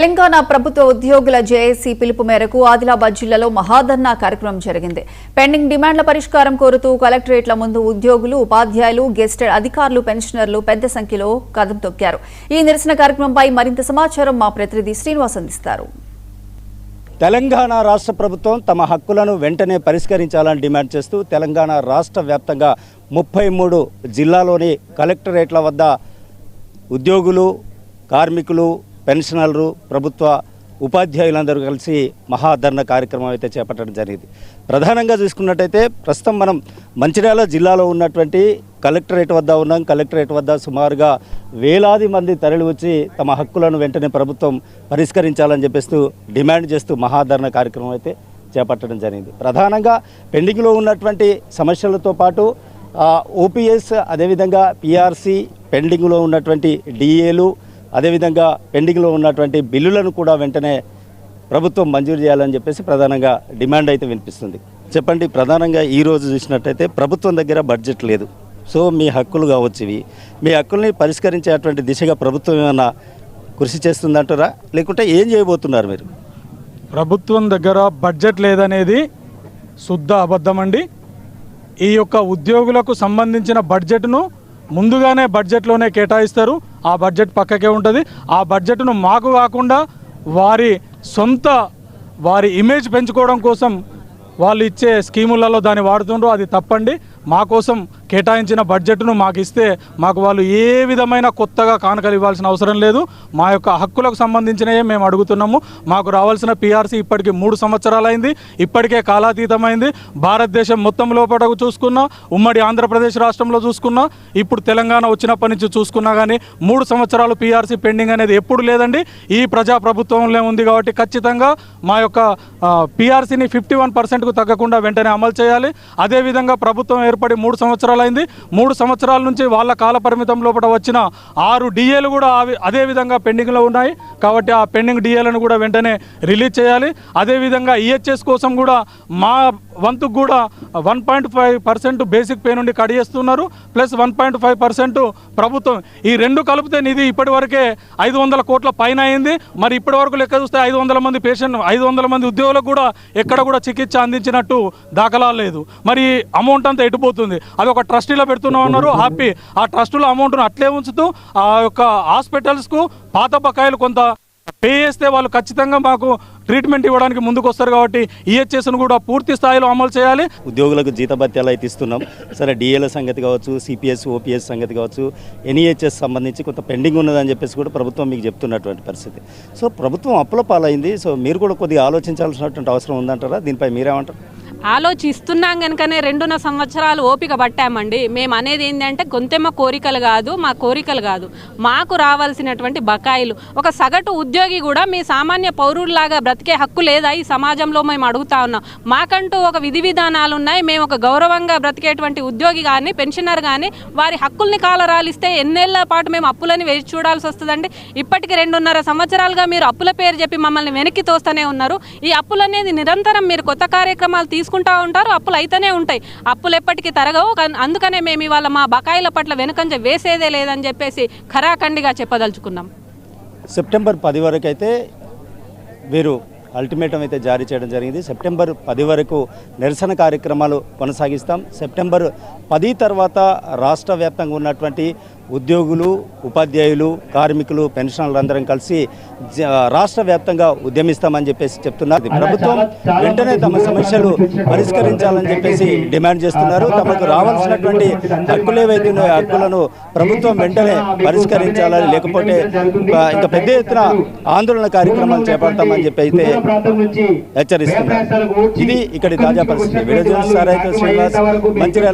తెలంగాణ ప్రభుత్వ ఉద్యోగుల జేఏసీ పిలుపు మేరకు ఆదిలాబాద్ జిల్లాలో మహాధర్నా కార్యక్రమం జరిగింది. పెండింగ్ డిమాండ్ల పరిష్కారం కోరుతూ కలెక్టరేట్ల ముందు ఉద్యోగులు, ఉపాధ్యాయులు, గెస్టెడ్ అధికారులు, పెన్షనర్లు పెద్ద సంఖ్యలో కదం తొక్కారు. ఈ నిరసన కార్యక్రమంపై మరింత సమాచారం మా ప్రతినిధి శ్రీనివాస్ అందిస్తారు. తెలంగాణ రాష్ట్ర ప్రభుత్వం తమ హక్కులను వెంటనే పరిష్కరించాలని డిమాండ్ చేస్తూ తెలంగాణ రాష్ట్ర వ్యాప్తంగా 33 జిల్లాలోని కలెక్టరేట్ల వద్ద ఉద్యోగులు, కార్మికులు, పెన్షనర్లు, ప్రభుత్వ ఉపాధ్యాయులందరూ కలిసి మహాధర్నా కార్యక్రమం అయితే చేపట్టడం జరిగింది. ప్రధానంగా చూసుకున్నట్టయితే ప్రస్తుతం మనం మంచిర్యాల జిల్లాలో ఉన్నటువంటి కలెక్టరేట్ వద్ద ఉన్నాం. కలెక్టరేట్ వద్ద సుమారుగా వేలాది మంది తరలి వచ్చి తమ హక్కులను వెంటనే ప్రభుత్వం పరిష్కరించాలని చెప్పేస్తూ డిమాండ్ చేస్తూ మహాధర్నా కార్యక్రమం అయితే చేపట్టడం జరిగింది. ప్రధానంగా పెండింగ్లో ఉన్నటువంటి సమస్యలతో పాటు ఓపీఎస్, అదేవిధంగా పిఆర్సీ, పెండింగ్లో ఉన్నటువంటి డిఏలు, అదేవిధంగా పెండింగ్లో ఉన్నటువంటి బిల్లులను కూడా వెంటనే ప్రభుత్వం మంజూరు చేయాలని చెప్పేసి ప్రధానంగా డిమాండ్ అయితే వినిపిస్తుంది. చెప్పండి, ప్రధానంగా ఈరోజు చూసినట్టయితే ప్రభుత్వం దగ్గర బడ్జెట్ లేదు. సో మీ హక్కులు కావచ్చు, మీ హక్కుల్ని పరిష్కరించేటువంటి దిశగా ప్రభుత్వం ఏమైనా కృషి చేస్తుందంటారా, లేకుంటే ఏం చేయబోతున్నారు మీరు? ప్రభుత్వం దగ్గర బడ్జెట్ లేదనేది శుద్ధ అబద్ధం అండి. ఈ యొక్క ఉద్యోగులకు సంబంధించిన బడ్జెట్ను ముందుగానే బడ్జెట్లోనే కేటాయిస్తారు. ఆ బడ్జెట్ పక్కకే ఉంటుంది. ఆ బడ్జెట్ను మాకు కాకుండా వారి ఇమేజ్ పెంచుకోవడం కోసం వాళ్ళు ఇచ్చే స్కీములలో దాన్ని వాడుతుండ్రు. అది తప్పండి. మా కోసం కేటాయించిన బడ్జెట్ను మాకు ఇస్తే మాకు వాళ్ళు ఏ విధమైన కొత్తగా కానుకలు ఇవ్వాల్సిన అవసరం లేదు. మా యొక్క హక్కులకు సంబంధించినవే మేము అడుగుతున్నాము. మాకు రావాల్సిన పిఆర్సీ ఇప్పటికి 3 సంవత్సరాలైంది. ఇప్పటికే కాలాతీతమైంది. భారతదేశం మొత్తం లోపల చూసుకున్నా, ఉమ్మడి ఆంధ్రప్రదేశ్ రాష్ట్రంలో చూసుకున్నా, ఇప్పుడు తెలంగాణ వచ్చినప్పటి నుంచి చూసుకున్నా కానీ 3 సంవత్సరాలు పిఆర్సీ పెండింగ్ అనేది ఎప్పుడు లేదండి. ఈ ప్రజాప్రభుత్వంలో ఉంది కాబట్టి ఖచ్చితంగా మా యొక్క పిఆర్సీని 51%కు తగ్గకుండా వెంటనే అమలు చేయాలి. అదేవిధంగా ప్రభుత్వం ఏర్పడి 3 సంవత్సరాలైంది. 3 సంవత్సరాల నుంచి వాళ్ళ కాల పరిమితం లోపల వచ్చిన 6 డిఏలు కూడా అదేవిధంగా పెండింగ్లో ఉన్నాయి. కాబట్టి ఆ పెండింగ్ డిఏలను కూడా వెంటనే రిలీజ్ చేయాలి. అదేవిధంగా ఈహెచ్ఎస్ కోసం కూడా మా వంతుకు కూడా 1.5% బేసిక్ పే నుండి కట్ చేస్తున్నారు. ప్లస్ 1.5% ప్రభుత్వం. ఈ రెండు కలిపితే నిధి ఇప్పటివరకే 500 కోట్ల పైన అయింది. మరి ఇప్పటివరకు లెక్క చూస్తే 500 మంది పేషెంట్, 500 మంది ఉద్యోగులకు కూడా ఎక్కడ కూడా చికిత్స అందించినట్టు దాఖలా లేదు. మరి అమౌంట్ అంతా ఎటుపోతుంది? అది ఒక ట్రస్టీలో పెడుతున్నాం అన్నారు, హ్యాపీ. ఆ ట్రస్టులో అమౌంట్ను అట్లే ఉంచుతూ ఆ యొక్క హాస్పిటల్స్కు పాత బకాయిలు కొంత పే చేస్తే వాళ్ళు ఖచ్చితంగా మాకు ట్రీట్మెంట్ ఇవ్వడానికి ముందుకు వస్తారు. కాబట్టి ఈహెచ్ఎస్ను కూడా పూర్తి స్థాయిలో అమలు చేయాలి. ఉద్యోగులకు జీతభత్యాలు అయితే ఇస్తున్నాం. సరే, డిఏల సంగతి కావచ్చు, సిపిఎస్, ఓపీఎస్ సంగతి కావచ్చు, ఎన్ఈహెచ్ఎస్ సంబంధించి కొంత పెండింగ్ ఉన్నదని చెప్పేసి కూడా ప్రభుత్వం మీకు చెప్తున్నటువంటి పరిస్థితి. సో ప్రభుత్వం అప్పుల పాలైంది. సో మీరు కూడా కొద్దిగా ఆలోచించాల్సినటువంటి అవసరం ఉందంటారా? దీనిపై మీరేమంటారు? ఆలోచిస్తున్నాం కనుకనే 2.5 సంవత్సరాలు ఓపిక పట్టామండి. మేము అనేది ఏంటంటే గొంతెమ్మ కోరికలు కాదు, మా కోరికలు కాదు, మాకు రావాల్సినటువంటి బకాయిలు. ఒక సగటు ఉద్యోగి కూడా మీ సామాన్య పౌరుల్లాగా బ్రతికే హక్కు లేదా ఈ సమాజంలో మేము అడుగుతా ఉన్నాం. మాకంటూ ఒక విధి విధానాలు ఉన్నాయి. మేము ఒక గౌరవంగా బ్రతికేటువంటి ఉద్యోగి కానీ, పెన్షనర్ కానీ వారి హక్కుల్ని కాలరాలిస్తే ఎన్నేళ్ల పాటు మేము అప్పులని వేచి చూడాల్సి వస్తుందండి. ఇప్పటికి 2.5 సంవత్సరాలుగా మీరు అప్పుల పేరు చెప్పి మమ్మల్ని వెనక్కి తోస్తూనే ఉన్నారు. ఈ అప్పులు అనేది నిరంతరం మీరు కొత్త కార్యక్రమాలు తీసుకుంటూ ఉంటారు, అప్పులు అయితేనే ఉంటాయి. అప్పులు ఎప్పటికీ తరగవు. అందుకనే మేము ఇవాళ మా బకాయిల పట్ల వెనుకంజ వేసేదే లేదని చెప్పేసి ఖరాఖండిగా చెప్పదలుచుకున్నాం. సెప్టెంబర్ 10 వరకు అయితే వీరు అల్టిమేటం అయితే జారీ చేయడం జరిగింది. సెప్టెంబర్ 10 వరకు నిరసన కార్యక్రమాలు కొనసాగిస్తాం. సెప్టెంబర్ 10 తర్వాత రాష్ట్ర వ్యాప్తంగా ఉన్నటువంటి ఉద్యోగులు, ఉపాధ్యాయులు, కార్మికులు, పెన్షనర్లందరం కలిసి రాష్ట్ర వ్యాప్తంగా ఉద్యమిస్తామని చెప్పేసి చెప్తున్నారు. ప్రభుత్వం వెంటనే తమ సమస్యలు పరిష్కరించాలని చెప్పేసి డిమాండ్ చేస్తున్నారు. తమకు రావాల్సినటువంటి హక్కులు ఏవైతే ఉన్నాయో హక్కులను ప్రభుత్వం వెంటనే పరిష్కరించాలని, లేకపోతే ఇంకా పెద్ద ఎత్తున ఆందోళన కార్యక్రమాలు చేపడతామని చెప్పి అయితే హెచ్చరిస్తున్నారు. ఇది ఇక్కడి తాజా పరిస్థితి. Video journalist Srinivas, Mancherial.